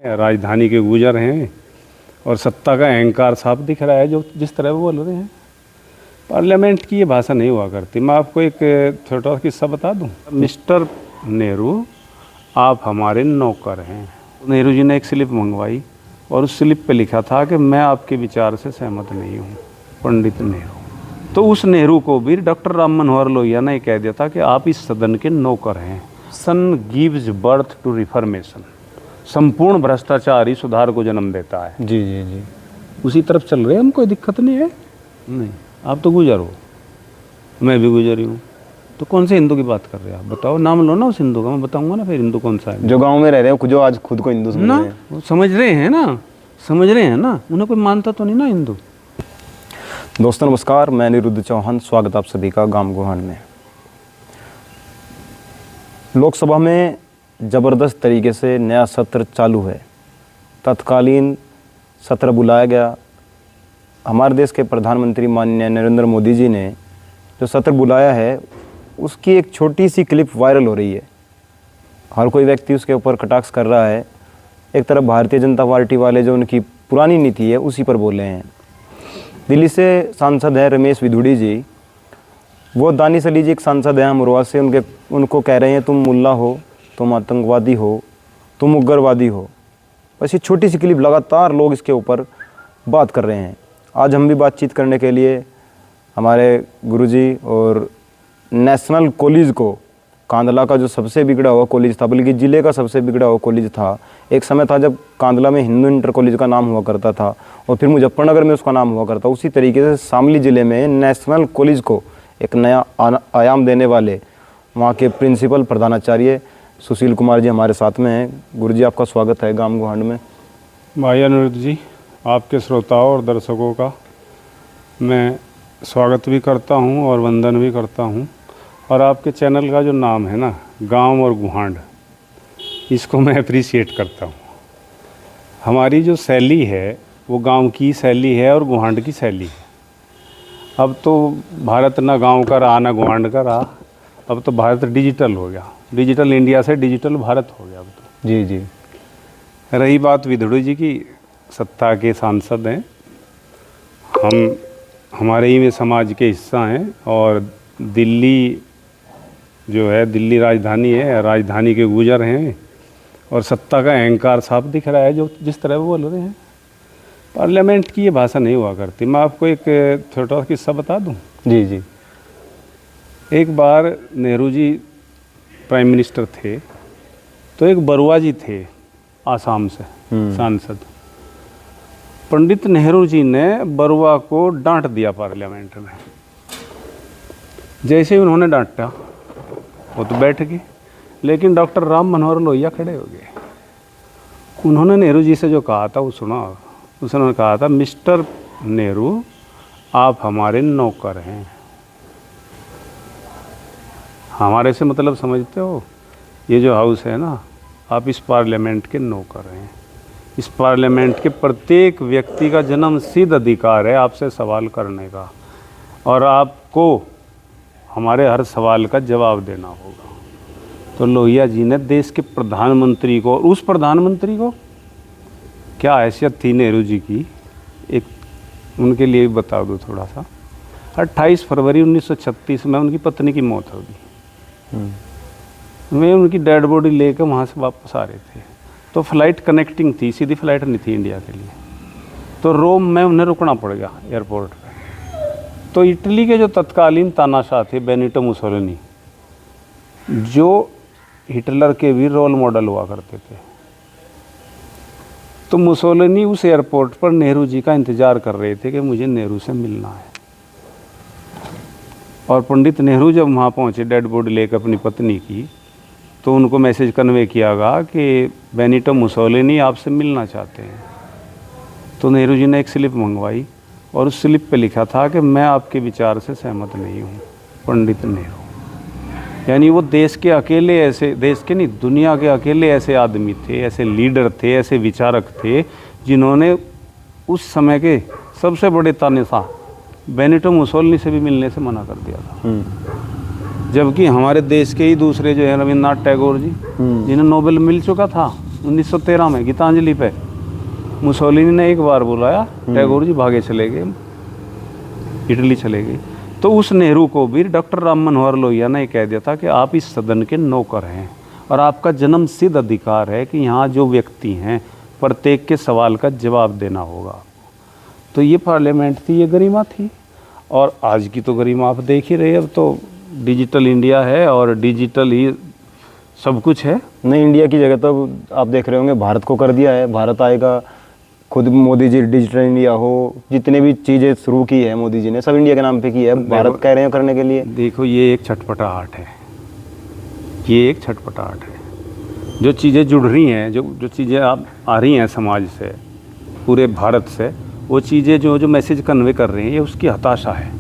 राजधानी के गुजर हैं और सत्ता का अहंकार साफ दिख रहा है जो जिस तरह वो बोल रहे हैं। पार्लियामेंट की ये भाषा नहीं हुआ करती। मैं आपको एक छोटा सा किस्सा बता दूं। मिस्टर नेहरू, आप हमारे नौकर हैं। नेहरू जी ने एक स्लिप मंगवाई और उस स्लिप पे लिखा था कि मैं आपके विचार से सहमत नहीं हूँ, पंडित नेहरू। तो उस नेहरू को भी डॉक्टर राम मनोहर लोहिया ने कह दिया था कि आप इस सदन के नौकर हैं। Sun gives birth to reformation, संपूर्ण भ्रष्टाचार ही सुधार को जन्म देता है। जी जी जी, उसी तरफ चल रहे हैं हम, कोई दिक्कत नहीं है। नहीं, आप तो गुजर हो, मैं भी गुजरी हूँ, तो कौन से हिंदू की बात कर रहे हैं आप? बताओ, नाम लो ना उस हिंदू का, मैं बताऊंगा ना फिर हिंदू कौन सा है। जो गांव में रह रहे हैं, जो आज खुद को हिंदू समझ ना, रहे हैं। वो समझ रहे हैं ना, समझ रहे हैं ना, उन्हें कोई मानता तो नहीं ना हिंदू। दोस्तों नमस्कार, मैं अनिरुद्ध चौहान, स्वागत आप सभी का गांव गुहान में। लोकसभा में ज़बरदस्त तरीके से नया सत्र चालू है। तत्कालीन सत्र बुलाया गया। हमारे देश के प्रधानमंत्री माननीय नरेंद्र मोदी जी ने जो सत्र बुलाया है, उसकी एक छोटी सी क्लिप वायरल हो रही है। हर कोई व्यक्ति उसके ऊपर कटाक्ष कर रहा है। एक तरफ भारतीय जनता पार्टी वाले जो उनकी पुरानी नीति है उसी पर बोल रहे हैं। दिल्ली से सांसद है रमेश विधुड़ी जी, वो दानिश अली जी एक सांसद हैं अमरोहा से, उनको कह रहे हैं तुम मुल्ला हो, तुम आतंकवादी हो, तुम उग्रवादी हो। बस ये छोटी सी क्लिप लगातार लोग इसके ऊपर बात कर रहे हैं। आज हम भी बातचीत करने के लिए हमारे गुरुजी और नेशनल कॉलेज को, कांदला का जो सबसे बिगड़ा हुआ कॉलेज था, बल्कि ज़िले का सबसे बिगड़ा हुआ कॉलेज था। एक समय था जब कांदला में हिंदू इंटर कॉलेज का नाम हुआ करता था और फिर मुजफ्फरनगर में उसका नाम हुआ करता। उसी तरीके से शामली ज़िले में नेशनल कॉलेज को एक नया आयाम देने वाले वहाँ के प्रिंसिपल प्रधानाचार्य सुशील कुमार जी हमारे साथ में हैं। गुरुजी आपका स्वागत है गांव गुहांड में। भाई अनिरुद्ध जी, आपके श्रोताओं और दर्शकों का मैं स्वागत भी करता हूं और वंदन भी करता हूं। और आपके चैनल का जो नाम है ना, गांव और गुहांड, इसको मैं अप्रिशिएट करता हूं। हमारी जो शैली है वो गांव की शैली है और गुहांड की शैली है। अब तो भारत ना गांव का रहा ना गुहांड का रहा, अब तो भारत डिजिटल हो गया। डिजिटल इंडिया से डिजिटल भारत हो गया अब तो। जी जी। रही बात विधुड़ी जी की, सत्ता के सांसद हैं हम, हमारे ही में समाज के हिस्सा हैं और दिल्ली जो है, दिल्ली राजधानी है, राजधानी के गुजर हैं और सत्ता का अहंकार साफ दिख रहा है जो जिस तरह वो बोल रहे हैं। पार्लियामेंट की ये भाषा नहीं हुआ करती। मैं आपको एक छोटा सा किस्सा बता दूं। जी जी। एक बार नेहरू जी प्राइम मिनिस्टर थे, तो एक बरुआ जी थे आसाम से सांसद। पंडित नेहरू जी ने बरुआ को डांट दिया पार्लियामेंट में। जैसे ही उन्होंने डांटा वो तो बैठ गए, लेकिन डॉक्टर राम मनोहर लोहिया खड़े हो गए। उन्होंने नेहरू जी से जो कहा था वो सुना। उसने कहा था, मिस्टर नेहरू, आप हमारे नौकर हैं। हमारे से मतलब समझते हो, ये जो हाउस है ना, आप इस पार्लियामेंट के नौकर हैं। इस पार्लियामेंट के प्रत्येक व्यक्ति का जन्म सिद्ध अधिकार है आपसे सवाल करने का, और आपको हमारे हर सवाल का जवाब देना होगा। तो लोहिया जी ने देश के प्रधानमंत्री को, उस प्रधानमंत्री को क्या हैसियत थी नेहरू जी की, एक उनके लिए भी बता दो थोड़ा सा। 28 फरवरी 1936 में उनकी पत्नी की मौत हो गई। वे उनकी डेड बॉडी लेकर वहाँ से वापस आ रहे थे, तो फ्लाइट कनेक्टिंग थी, सीधी फ्लाइट नहीं थी इंडिया के लिए। तो रोम में उन्हें रुकना पड़ गया एयरपोर्ट पे। तो इटली के जो तत्कालीन तानाशाह थे बेनिटो मुसोलिनी, जो हिटलर के भी रोल मॉडल हुआ करते थे, तो मुसोलिनी उस एयरपोर्ट पर नेहरू जी का इंतज़ार कर रहे थे कि मुझे नेहरू से मिलना है। और पंडित नेहरू जब वहाँ पहुँचे डेड बॉडी लेकर अपनी पत्नी की, तो उनको मैसेज कन्वे किया गया कि बेनिटो मुसोलिनी आपसे मिलना चाहते हैं। तो नेहरू जी ने एक स्लिप मंगवाई और उस स्लिप पे लिखा था कि मैं आपके विचार से सहमत नहीं हूँ, पंडित नेहरू। यानी वो देश के अकेले ऐसे, देश के नहीं दुनिया के अकेले ऐसे आदमी थे, ऐसे लीडर थे, ऐसे विचारक थे, जिन्होंने उस समय के सबसे बड़े तानाशाह बेनिटो मुसोलिनी से भी मिलने से मना कर दिया था। जबकि हमारे देश के ही दूसरे जो है रविन्द्रनाथ टैगोर जी, जिन्हें नोबेल मिल चुका था, 1913 में गीतांजलि पे मुसोलिनी ने एक बार बुलाया, टैगोर जी भागे चले गए, इटली चले गए। तो उस नेहरू को भी डॉक्टर राम मनोहर लोहिया ने कह दिया था कि आप इस सदन के नौकर हैं और आपका जन्म सिद्ध अधिकार है कि यहाँ जो व्यक्ति हैं प्रत्येक के सवाल का जवाब देना होगा। तो ये पार्लियामेंट थी, ये गरिमा थी। और आज की तो गरिमा आप देख ही रहे हैं, अब तो डिजिटल इंडिया है और डिजिटल ही सब कुछ है। नहीं, इंडिया की जगह तो आप देख रहे होंगे भारत को कर दिया है, भारत आएगा। खुद मोदी जी डिजिटल इंडिया हो, जितने भी चीज़ें शुरू की है मोदी जी ने सब इंडिया के नाम पे की है, भारत कह रहे हैं करने के लिए। देखो ये एक छटपटाहट है, ये एक छटपटाहट है। जो चीज़ें जुड़ रही हैं, जो चीज़ें आप आ रही हैं समाज से, पूरे भारत से, वो चीज़ें जो मैसेज कन्वे कर रही हैं, ये उसकी हताशा है।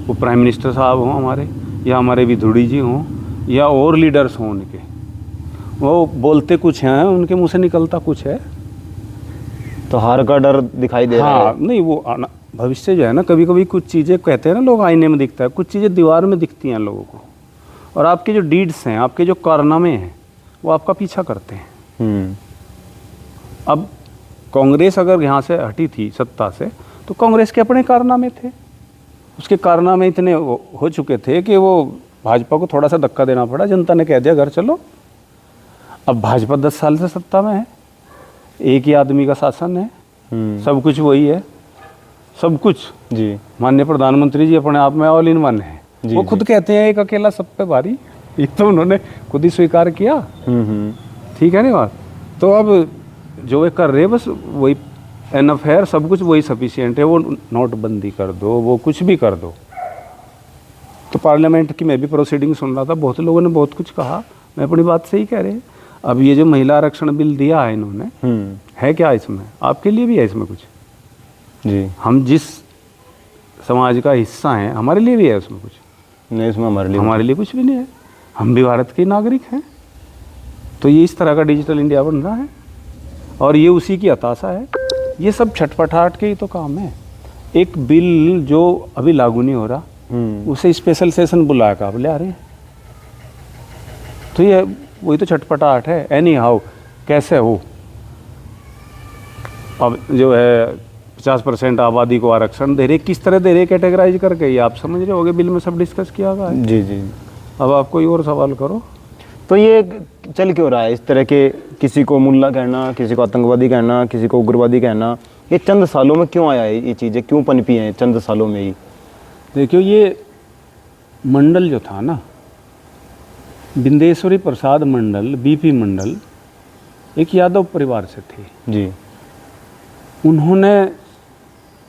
वो प्राइम मिनिस्टर साहब हों हमारे, या हमारे विधुड़ी जी हों, या और लीडर्स हों उनके, वो बोलते कुछ हैं, उनके मुँह से निकलता कुछ है। तो हार का डर दिखाई दे रहा है। नहीं, वो भविष्य जो है ना, कभी कभी कुछ चीज़ें कहते हैं ना लोग, आईने में दिखता है, कुछ चीज़ें दीवार में दिखती हैं लोगों को। और आपके जो डीड्स हैं, आपके जो कारनामे हैं, वो आपका पीछा करते हैं। अब कांग्रेस अगर यहाँ से हटी थी सत्ता से, तो कांग्रेस के अपने कारनामे थे, उसके कारनामे इतने हो चुके थे कि वो भाजपा को थोड़ा सा धक्का देना पड़ा, जनता ने कह दिया घर चलो। अब भाजपा 10 साल से सत्ता में है, एक ही आदमी का शासन है, सब कुछ वही है, सब कुछ जी। माननीय प्रधानमंत्री जी अपने आप में ऑल इन वन है। वो खुद कहते हैं एक अकेला सब पे भारी, एक तो उन्होंने खुद ही स्वीकार किया। ठीक है ना बात। तो अब जो वे कर रहे हैं बस वही एनफ है, सब कुछ वही सफिशिएंट है। वो नोटबंदी कर दो, वो कुछ भी कर दो। तो पार्लियामेंट की मैं भी प्रोसीडिंग सुन रहा था, बहुत लोगों ने बहुत कुछ कहा, मैं अपनी बात से ही कह रहे हैं। अब ये जो महिला आरक्षण बिल दिया है इन्होंने, है क्या इसमें? आपके लिए भी है इसमें कुछ? जी, हम जिस समाज का हिस्सा हैं, हमारे लिए भी है उसमें कुछ? नहीं, इसमें हमारे लिए कुछ भी नहीं है। हम भी भारत के नागरिक हैं। तो ये इस तरह का डिजिटल इंडिया बन रहा है और ये उसी की हताशा है। ये सब छटपटाहट के ही तो काम है। एक बिल जो अभी लागू नहीं हो रहा, उसे स्पेशल सेशन बुला कर आप ले आ रहे हैं। तो ये वही तो छटपटाहट है। एनी हाउ कैसे हो, अब जो है 50% आबादी को आरक्षण दे रहे, किस तरह दे रहे कैटेगराइज करके, ये आप समझ रहे होगे, बिल में सब डिस्कस किया गया है। जी जी। अब आप कोई और सवाल करो। तो ये चल क्यों रहा है इस तरह के, किसी को मुल्ला कहना, किसी को आतंकवादी कहना, किसी को उग्रवादी कहना, ये चंद सालों में क्यों आया है? ये चीज़ें क्यों पनपी हैं चंद सालों में ही? देखियो, ये मंडल जो था ना, बिंदेश्वरी प्रसाद मंडल, बीपी मंडल, एक यादव परिवार से थे जी। उन्होंने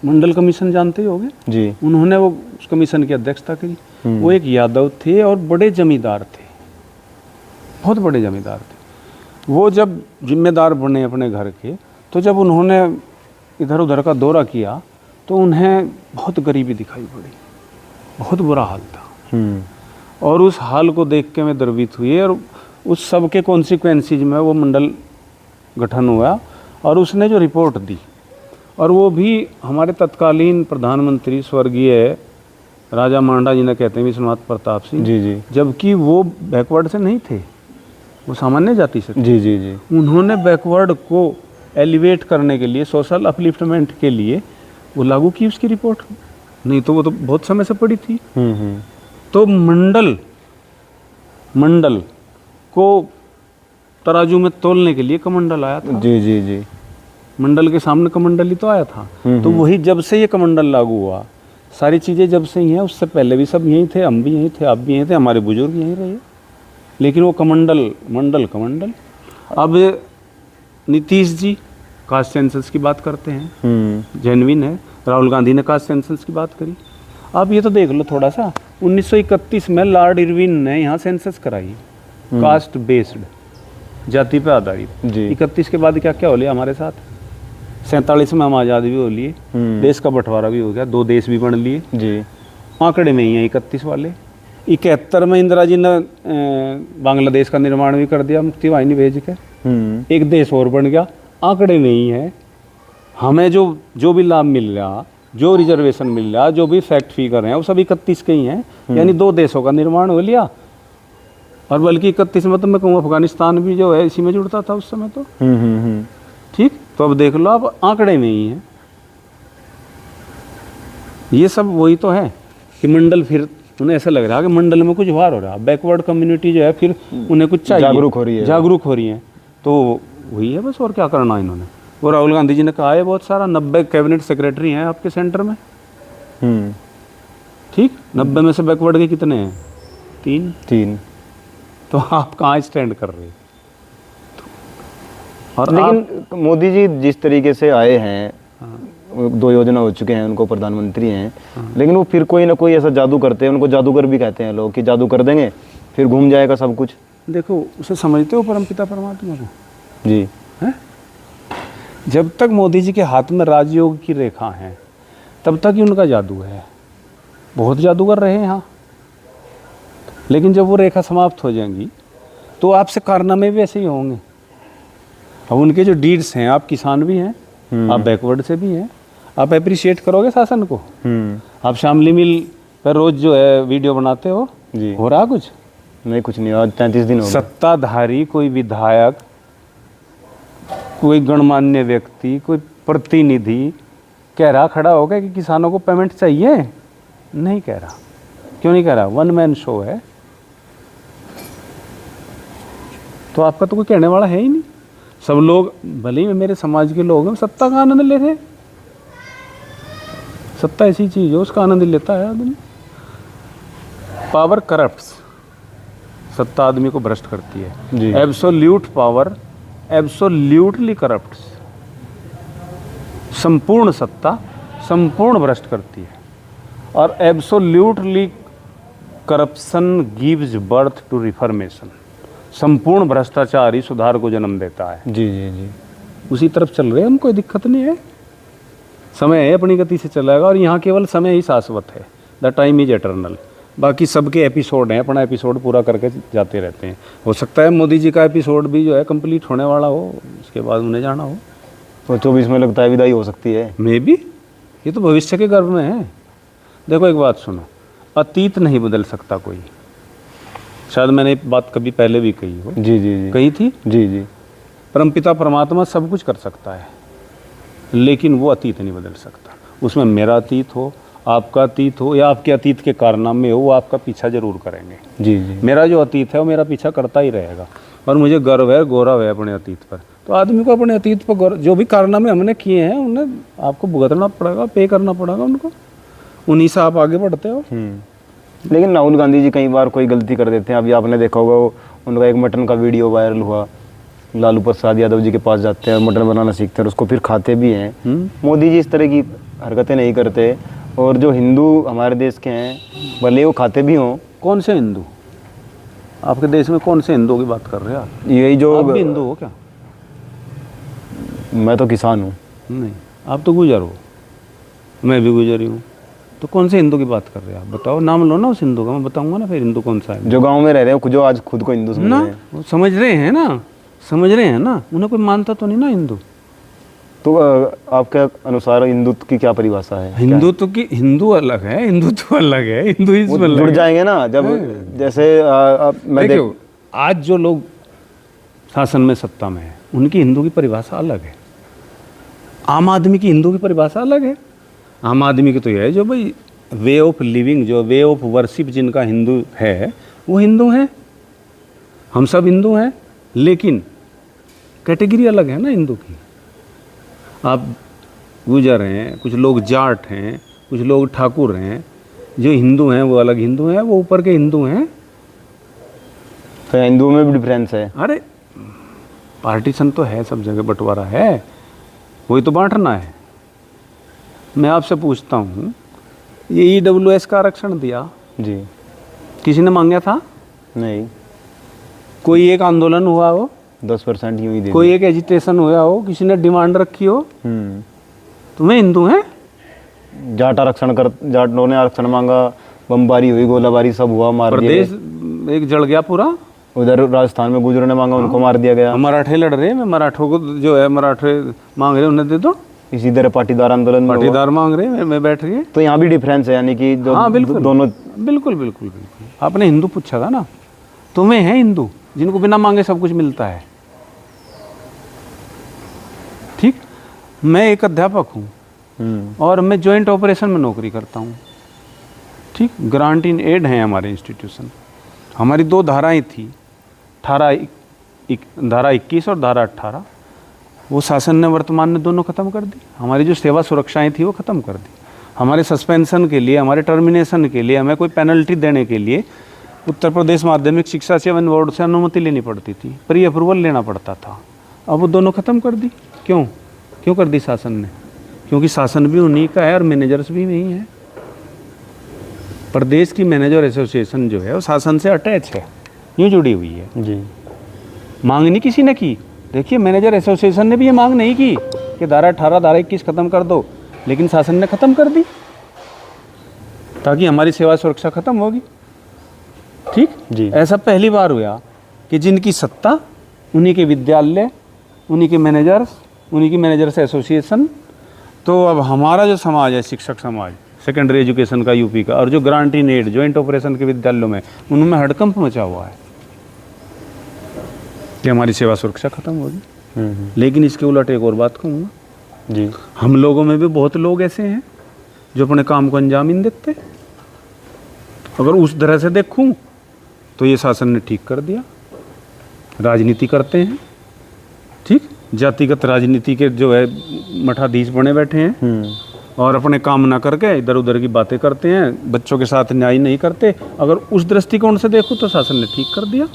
मंडल कमीशन जानते ही होंगे जी, उन्होंने वो उस कमीशन की अध्यक्षता की। वो एक यादव थे और बड़े जमींदार थे, बहुत बड़े जमींदार थे। वो जब जिम्मेदार बने अपने घर के, तो जब उन्होंने इधर उधर का दौरा किया तो उन्हें बहुत गरीबी दिखाई पड़ी, बहुत बुरा हाल था। और उस हाल को देख के मैं द्रवित हुई और उस सब के कॉन्सिक्वेंसेज में वो मंडल गठन हुआ और उसने जो रिपोर्ट दी, और वो भी हमारे तत्कालीन प्रधानमंत्री स्वर्गीय राजा मांडा जी ने कहते हैं विश्वनाथ प्रताप सिंह जी जी, जबकि वो बैकवर्ड से नहीं थे, वो सामान्य जाति से थे। जी जी जी। उन्होंने बैकवर्ड को एलिवेट करने के लिए, सोशल अपलिफ्टमेंट के लिए वो लागू की उसकी रिपोर्ट, नहीं तो वो तो बहुत समय से पड़ी थी। तो मंडल को तराजू में तोलने के लिए कमंडल आया था। जी जी जी। मंडल के सामने कमंडल ही तो आया था। तो वही जब से ये कमंडल लागू हुआ, सारी चीज़ें जब से ही हैं, उससे पहले भी सब यहीं थे, हम भी यहीं थे, आप भी यहीं थे, हमारे बुजुर्ग यहीं रहे, लेकिन वो कमंडल। अब नीतीश जी कास्ट सेंसस की बात करते हैं, जेन्युइन है। राहुल गांधी ने कास्ट सेंसस की बात करी। अब ये तो देख लो थोड़ा सा, 1931 में लॉर्ड इरविन ने यहाँ सेंसस कराई, कास्ट बेस्ड, जाति पे आधारित। 31 के बाद क्या क्या हो लिया हमारे साथ? 47 में हम आज़ाद भी हो लिए, देश का बंटवारा भी हो गया, 2 देश भी बन लिए जी। आंकड़े में ही हैं 31 वाले। 71 में इंदिरा जी ने बांग्लादेश का निर्माण भी कर दिया, मुफ्ती वाहिनी भेज के, एक देश और बन गया, आंकड़े में ही है। हमें जो भी लाभ मिल रहा, जो रिजर्वेशन मिल रहा, जो भी फैक्ट फिगर हैं, वो सब 31 के ही हैं, यानी 2 देशों का निर्माण हो लिया। और बल्कि 31 में तो मैं कहूँ अफगानिस्तान भी जो है इसी में जुड़ता था उस समय तो। ठीक, तो अब देख लो आप आंकड़े में ही है। ये सब वही तो है कि मंडल, फिर उन्हें ऐसा लग रहा है कि मंडल में कुछ वार हो रहा है, बैकवर्ड कम्युनिटी जो है फिर उन्हें कुछ चाहिए, जागरूक हो रही है। तो वही है बस, और क्या करना इन्होंने। वो राहुल गांधी जी ने कहा है बहुत सारा, 90 कैबिनेट सेक्रेटरी हैं आपके सेंटर में। ठीक, 90 में से बैकवर्ड के कितने हैं? 3। तो आप कहाँ स्टैंड कर रहे हैं? और लेकिन मोदी जी जिस तरीके से आए हैं, 2 योजना हो चुके हैं, उनको प्रधानमंत्री हैं, लेकिन वो फिर कोई ना कोई ऐसा जादू करते हैं, उनको जादूगर भी कहते हैं लोग, कि जादू कर देंगे फिर घूम जाएगा सब कुछ। देखो, उसे समझते हो परमपिता परमात्मा को? जी है। जब तक मोदी जी के हाथ में राजयोग की रेखा है तब तक ही उनका जादू है। बहुत जादूगर रहे हैं यहाँ, लेकिन जब वो रेखा समाप्त हो जाएंगी तो आपसे कारनामे भी ऐसे ही होंगे। अब उनके जो डीड्स हैं, आप किसान भी हैं, आप बैकवर्ड से भी हैं, आप अप्रिशिएट करोगे शासन को। आप शामली मिल पर रोज जो है वीडियो बनाते हो जी, हो रहा कुछ नहीं? कुछ नहीं, आज 33 दिन हो गए। सत्ताधारी कोई विधायक, कोई गणमान्य व्यक्ति, कोई प्रतिनिधि कह रहा खड़ा होगा कि किसानों को पेमेंट चाहिए? नहीं कह रहा। क्यों नहीं कह रहा? वन मैन शो है। तो आपका तो कोई कहने वाला है ही नहीं। सब लोग, भले ही मेरे समाज के लोग हैं, सत्ता का आनंद ले रहे। सत्ता ऐसी चीज है, उसका आनंद लेता है आदमी। पावर करप्ट्स, सत्ता आदमी को भ्रष्ट करती है। एब्सोल्यूट पावर एब्सोल्यूटली करप्ट्स, संपूर्ण सत्ता संपूर्ण भ्रष्ट करती है। और absolutely corruption gives birth to reformation, संपूर्ण भ्रष्टाचार ही सुधार को जन्म देता है। जी जी जी, उसी तरफ चल रहे हैं हम, कोई दिक्कत नहीं है। समय है, अपनी गति से चलेगा, और यहाँ केवल समय ही शाश्वत है। The time is eternal. बाकी सबके एपिसोड हैं, अपना एपिसोड पूरा करके जाते रहते हैं। हो सकता है मोदी जी का एपिसोड भी जो है कंप्लीट होने वाला हो, उसके बाद उन्हें जाना हो। तो 24 में लगता है विदाई हो सकती है। मे बी, ये तो भविष्य के गर्भ में है। देखो एक बात सुनो, अतीत नहीं बदल सकता कोई। शायद मैंने बात कभी पहले भी कही हो। जी जी जी, कही थी। जी जी। परमपिता परमात्मा सब कुछ कर सकता है, लेकिन वो अतीत नहीं बदल सकता। उसमें मेरा अतीत हो, आपका अतीत हो, या आपके अतीत के कारनामे हो, वो आपका पीछा जरूर करेंगे। जी जी, मेरा जो अतीत है वो मेरा पीछा करता ही रहेगा, और मुझे गर्व है, गौरव है अपने अतीत पर। तो आदमी को अपने अतीत पर गौरव, जो भी कारनामे हमने किए हैं उन्हें आपको भुगतना पड़ेगा, पे करना पड़ेगा उनको। उन्हीं से आप आगे बढ़ते हो। लेकिन राहुल गांधी जी कई बार कोई गलती कर देते हैं। अभी आपने देखा होगा, उनका एक मटन का वीडियो वायरल हुआ। लालू प्रसाद यादव जी के पास जाते हैं, मटन बनाना सीखते हैं, उसको फिर खाते भी हैं। मोदी जी इस तरह की हरकतें नहीं करते। और जो हिंदू हमारे देश के हैं, भले वो खाते भी हों। कौन से हिंदू? आपके देश में कौन से हिंदुओं की बात कर रहे हैं आप? यही जो, आप भी हिंदू हो क्या? मैं तो किसान हूँ। नहीं, आप तो गुजर हो, मैं भी गुजरी हूँ। तो कौन से हिंदू की बात कर रहे हैं आप? बताओ, नाम लो ना उस हिंदू का, मैं बताऊंगा ना फिर हिंदू कौन सा है। जो गांव में रह रहे हैं, जो आज खुद को हिंदू समझ रहे हैं। वो समझ रहे हैं ना, समझ रहे हैं ना, उन्हें कोई मानता तो नहीं ना हिंदू। तो आपके अनुसार हिंदुत्व की क्या परिभाषा है? हिंदुत्व की, हिंदू अलग है, हिंदुत्व अलग है, हिंदुइज्म अलग है। जुड़ जाएंगे ना जब, जैसे मैं देखो, आज जो लोग शासन में सत्ता में है, उनकी हिंदू की परिभाषा अलग है। आम आदमी की हिंदू की परिभाषा अलग है। आम आदमी की तो यह है जो भाई वे ऑफ लिविंग, जो वे ऑफ वर्शिप जिनका हिंदू है, वो हिंदू हैं। हम सब हिंदू हैं, लेकिन कैटेगरी अलग है ना हिंदू की। आप गुजर हैं, कुछ लोग जाट हैं, कुछ लोग ठाकुर हैं। जो हिंदू हैं वो अलग हिंदू हैं, वो ऊपर के हिंदू हैं। तो हिंदुओं में भी डिफरेंस है। अरे पार्टीशन तो है, सब जगह बंटवारा है, वही तो बांटना है। मैं आपसे पूछता हूँ, ये EWS का आरक्षण दिया जी, किसी ने मांगा था? नहीं। कोई एक आंदोलन हुआ हो? 10% यूं ही दे। कोई एक एजिटेशन हुआ हो, किसी ने डिमांड रखी हो? तुम्हें हिंदू हैं? जाट जाटों ने आरक्षण मांगा, बमबारी हुई, गोलाबारी सब हुआ, मार दिया। प्रदेश एक जल गया पूरा। उधर राजस्थान में गुजरों ने मांगा, उनको मार दिया गया। मराठे लड़ रहे हैं, मैं मराठों को जो है मराठे मांग रहे, उन्हें दे दो। इसी तरह पाटीदार आंदोलन, पाटीदार मांग रहे हैं, मैं बैठ रही है। तो यहाँ भी डिफरेंस है, यानी कि हाँ बिल्कुल, दोनों। बिल्कुल बिल्कुल बिल्कुल। आपने हिंदू पूछा था ना, तुम्हें हैं हिंदू जिनको बिना मांगे सब कुछ मिलता है। ठीक, मैं एक अध्यापक हूँ और मैं जॉइंट ऑपरेशन में नौकरी करता हूँ। ठीक, ग्रांट इन एड है हमारे इंस्टीट्यूशन। हमारी 2 धाराएं थी, धारा 21 और धारा 18। वो शासन ने वर्तमान में दोनों ख़त्म कर दी। हमारी जो सेवा सुरक्षाएं थी वो ख़त्म कर दी। हमारे सस्पेंशन के लिए, हमारे टर्मिनेशन के लिए, हमें कोई पेनल्टी देने के लिए उत्तर प्रदेश माध्यमिक शिक्षा सेवन बोर्ड से अनुमति लेनी पड़ती थी, प्री अप्रूवल लेना पड़ता था। अब वो दोनों ख़त्म कर दी। क्यों कर दी शासन ने? क्योंकि शासन भी उन्हीं का है और मैनेजर्स भी वही हैं। प्रदेश की मैनेजर एसोसिएशन जो है वो शासन से अटैच है, यूँ जुड़ी हुई है जी। मांग नहीं किसी ने की। देखिए, मैनेजर एसोसिएशन ने भी ये मांग नहीं की कि धारा 18 धारा 21 ख़त्म कर दो, लेकिन शासन ने ख़त्म कर दी ताकि हमारी सेवा सुरक्षा ख़त्म होगी। ठीक जी। ऐसा पहली बार हुआ कि जिनकी सत्ता, उन्हीं के विद्यालय, उन्हीं के मैनेजर्स, उन्हीं की मैनेजर्स एसोसिएशन। तो अब हमारा जो समाज है, शिक्षक समाज, सेकेंडरी एजुकेशन का यूपी का, और जो grant in aid joint operation के विद्यालयों में, उनमें हड़कंप मचा हुआ है कि हमारी सेवा सुरक्षा खत्म होगी। लेकिन इसके उलट एक और बात कहूँगा जी, हम लोगों में भी बहुत लोग ऐसे हैं जो अपने काम को अंजाम ही नहीं देते। अगर उस तरह से देखूं तो ये शासन ने ठीक कर दिया, राजनीति करते हैं। ठीक, जातिगत राजनीति के जो है मठाधीश बने बैठे हैं और अपने काम ना करके इधर उधर की बातें करते हैं, बच्चों के साथ न्याय नहीं करते। अगर उस दृष्टिकोण से देखूं तो शासन ने ठीक कर दिया।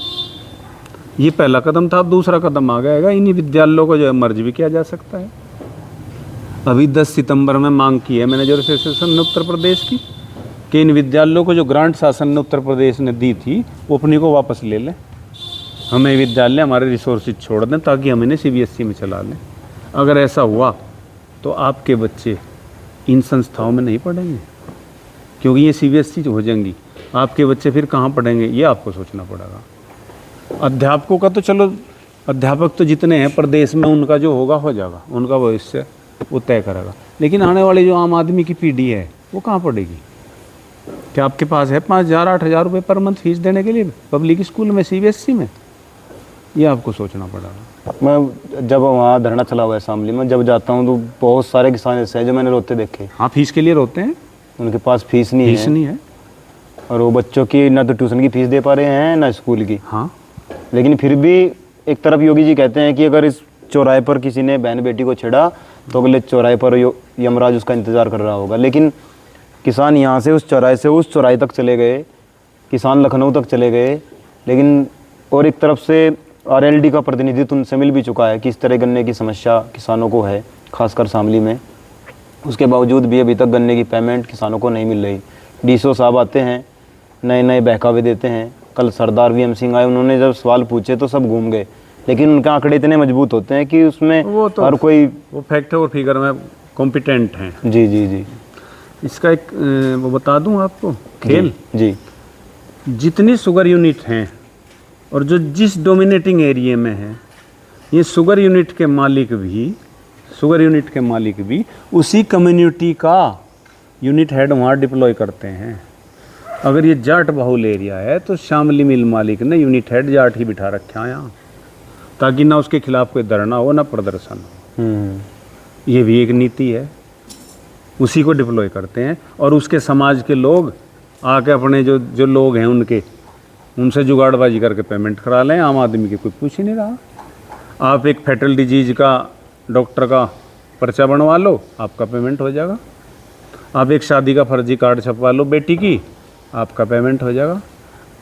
ये पहला कदम था। अब दूसरा कदम आ गया, इन्हीं विद्यालयों को जो है मर्ज भी किया जा सकता है। अभी 10 सितंबर में मांग की है मैनेजर एसोसिएशन ने उत्तर प्रदेश की कि इन विद्यालयों को जो ग्रांट शासन ने उत्तर प्रदेश ने दी थी वो अपनी को वापस ले लें, हमें विद्यालय हमारे रिसोर्सेज छोड़ दें ताकि हम इन्हें CBSE में चला लें। अगर ऐसा हुआ तो आपके बच्चे इन संस्थाओं में नहीं पढ़ेंगे, क्योंकि ये CBSE हो जाएंगी। आपके बच्चे फिर कहाँ पढ़ेंगे, ये आपको सोचना पड़ेगा। अध्यापकों का तो चलो, अध्यापक तो जितने हैं प्रदेश में उनका जो होगा हो जाएगा, उनका भविष्य वो तय करेगा। लेकिन आने वाली जो आम आदमी की पीढ़ी है वो कहाँ पढ़ेगी? क्या आपके पास है 5,000 8,000 रुपये पर मंथ फीस देने के लिए पब्लिक स्कूल में, CBSE में? ये आपको सोचना पड़ेगा। मैं जब वहाँ धरना चला हुआ है शामली में, जब जाता हूँ तो बहुत सारे किसान ऐसे हैं जो मैंने रोते देखे। हाँ, फीस के लिए रोते हैं, उनके पास फीस नहीं है और वो बच्चों की ना तो ट्यूशन की फीस दे पा रहे हैं ना स्कूल की। हाँ, लेकिन फिर भी एक तरफ योगी जी कहते हैं कि अगर इस चौराहे पर किसी ने बहन बेटी को छेड़ा तो अगले चौराहे पर यमराज उसका इंतज़ार कर रहा होगा। लेकिन किसान यहाँ से उस चौराहे से उस चौराहे तक चले गए, किसान लखनऊ तक चले गए। लेकिन और एक तरफ से RLD का प्रतिनिधित्व उनसे मिल भी चुका है कि इस तरह गन्ने की समस्या किसानों को है, खासकर शामली में। उसके बावजूद भी अभी तक गन्ने की पेमेंट किसानों को नहीं मिल रही। DSO साहब आते हैं, नए नए बहकावे देते हैं। कल सरदार VM सिंह आए, उन्होंने जब सवाल पूछे तो सब घूम गए। लेकिन उनके आंकड़े इतने मजबूत होते हैं कि उसमें वो तो हर कोई वो फैक्ट और फिगर में कॉम्पिटेंट हैं। जी जी जी। इसका एक वो बता दूं आपको खेल जी। जितनी शुगर यूनिट हैं और जो जिस डोमिनेटिंग एरिया में है, ये शुगर यूनिट के मालिक भी उसी कम्युनिटी का यूनिट हेड वहाँ डिप्लॉय करते हैं। अगर ये जाट बहुल एरिया है तो शामली मिल मालिक ने यूनिट हेड जाट ही बिठा रखा है यहाँ, ताकि ना उसके खिलाफ कोई धरना हो ना प्रदर्शन हो। ये भी एक नीति है, उसी को डिप्लॉय करते हैं। और उसके समाज के लोग आके अपने जो लोग हैं उनसे जुगाड़बाजी करके पेमेंट करा लें। आम आदमी की कोई पूछ ही नहीं रहा। आप एक फैटल डिजीज का डॉक्टर का पर्चा बनवा लो, आपका पेमेंट हो जाएगा। आप एक शादी का फर्जी कार्ड छपवा लो बेटी की, आपका पेमेंट हो जाएगा।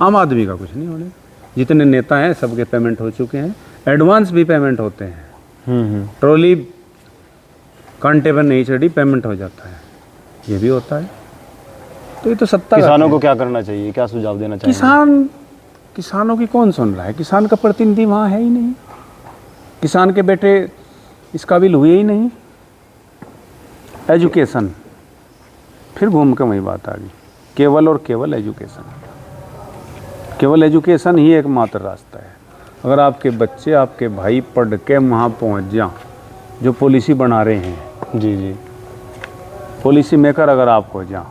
आम आदमी का कुछ नहीं होने। जितने नेता हैं सबके पेमेंट हो चुके हैं, एडवांस भी पेमेंट होते हैं। ट्रॉली कांटे पर नहीं चढ़ी, पेमेंट हो जाता है, ये भी होता है। तो ये तो सत्ता। किसानों को क्या करना चाहिए, क्या सुझाव देना चाहिए? किसानों की कौन सुन रहा है? किसान का प्रतिनिधि वहाँ है ही नहीं। किसान के बेटे इस काबिल हुए ही नहीं। एजुकेशन, फिर घूम के वही बात आ गई, केवल और केवल एजुकेशन। केवल एजुकेशन ही एकमात्र रास्ता है। अगर आपके बच्चे, आपके भाई पढ़ के वहाँ पहुँच जाएं जो पॉलिसी बना रहे हैं, जी जी, पॉलिसी मेकर अगर आप हो जाएं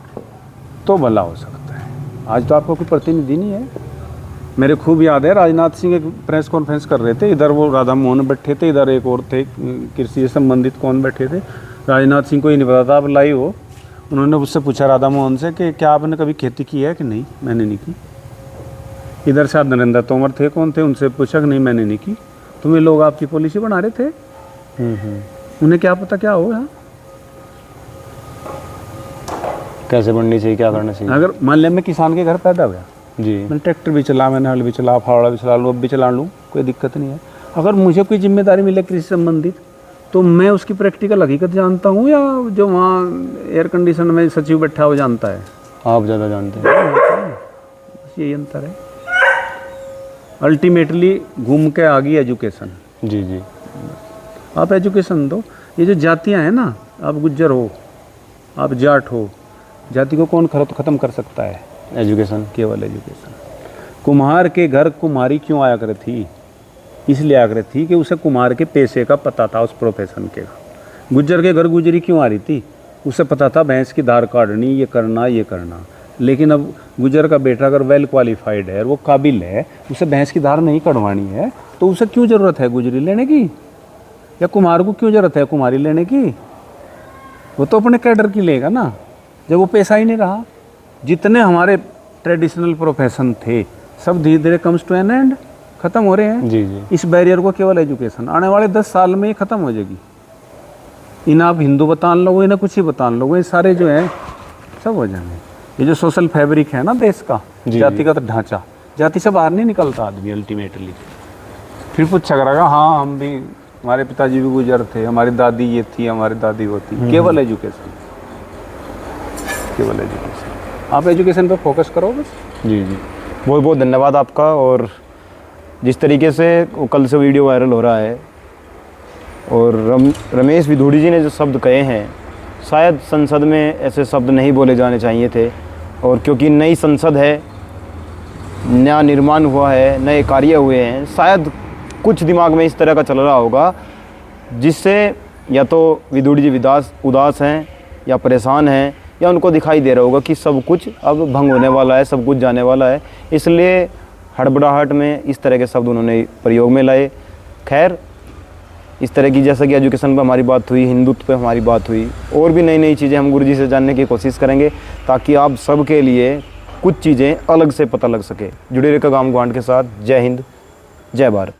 तो भला हो सकता है। आज तो आपका कोई प्रतिनिधि नहीं है। मेरे खूब याद है, राजनाथ सिंह एक प्रेस कॉन्फ्रेंस कर रहे थे, इधर वो राधा मोहन बैठे थे, इधर एक और थे कृषि से संबंधित कौन बैठे थे। राजनाथ सिंह को ये नहीं पता था, अब लाइव हो। उन्होंने उससे पूछा राधा मोहन से कि क्या आपने कभी खेती की है कि नहीं। मैंने नहीं की। इधर से नरेंद्र तोमर थे, कौन थे, उनसे पूछा कि नहीं मैंने नहीं की। तुम्हें लोग आपकी पॉलिसी बना रहे थे, उन्हें क्या पता क्या हो यहाँ कैसे बढ़नी चाहिए, क्या करना चाहिए। अगर मान लिया मैं किसान के घर पैदा हुआ जी, मैंने ट्रैक्टर भी चला, मैंने हल भी चला, फावड़ा भी चला लूँ, अब भी चला लूँ, कोई दिक्कत नहीं है। अगर मुझे कोई जिम्मेदारी मिले कृषि संबंधित तो मैं उसकी प्रैक्टिकल हकीकत जानता हूँ या जो वहाँ एयर कंडीशन में सचिव बैठा वो जानता है। आप ज़्यादा जानते हैं। बस यही अंतर है। अल्टीमेटली घूम के आ गई एजुकेशन। जी जी, आप एजुकेशन दो। ये जो जातियाँ हैं ना, आप गुज्जर हो, आप जाट हो, जाति को कौन ख़त्म कर सकता है? एजुकेशन, केवल एजुकेशन। कुम्हार के घर कुम्हारी क्यों आया करे थी? इसलिए आया करे थी कि उसे कुम्हार के पेशे का पता था, उस प्रोफेशन के। गुज्जर के घर गुजरी क्यों आ रही थी? उसे पता था भैंस की धार काटनी, ये करना। लेकिन अब गुज्जर का बेटा अगर वेल क्वालिफाइड है और वो काबिल है, उसे भैंस की धार नहीं कटवानी है, तो उसे क्यों ज़रूरत है गुजरी लेने की? या कुम्हार को क्यों ज़रूरत है कुम्हारी लेने की? वो तो अपने कैडर की लेगा ना, जब वो पैसा ही नहीं रहा। जितने हमारे ट्रेडिशनल प्रोफेशन थे सब धीरे धीरे कम्स टू एन एंड, ख़त्म हो रहे हैं। जी जी। इस बैरियर को केवल एजुकेशन आने वाले 10 साल में ये ख़त्म हो जाएगी। इन्हें आप हिंदू बता लो, इन्हें कुछ ही बता लो, ये सारे जो हैं सब हो जाएंगे। ये जो सोशल फैब्रिक है ना देश का, जातिगत ढांचा, जाति से बाहर नहीं निकलता आदमी अल्टीमेटली। फिर पूछा करेगा हाँ हम भी, हमारे पिताजी भी गुजर थे, हमारी दादी ये थी, हमारी दादी वो थी। केवल एजुकेशन, केवल एजुकेशन। आप एजुकेशन पे फोकस करो बस। जी जी, बहुत बहुत धन्यवाद आपका। और जिस तरीके से कल से वीडियो वायरल हो रहा है और रमेश विधूड़ी जी ने जो शब्द कहे हैं, शायद संसद में ऐसे शब्द नहीं बोले जाने चाहिए थे। और क्योंकि नई संसद है, नया निर्माण हुआ है, नए कार्य हुए हैं, शायद कुछ दिमाग में इस तरह का चल रहा होगा जिससे या तो विधूड़ी जी उदास हैं या परेशान हैं, या उनको दिखाई दे रहा होगा कि सब कुछ अब भंग होने वाला है, सब कुछ जाने वाला है, इसलिए हड़बड़ाहट में इस तरह के शब्द उन्होंने प्रयोग में लाए। खैर, इस तरह की जैसा कि एजुकेशन पर हमारी बात हुई, हिंदुत्व पे हमारी बात हुई, और भी नई नई चीज़ें हम गुरुजी से जानने की कोशिश करेंगे ताकि आप सब के लिए कुछ चीज़ें अलग से पता लग सके। जुड़े रहिएगा गांव ग्वांड के साथ। जय हिंद, जय भारत।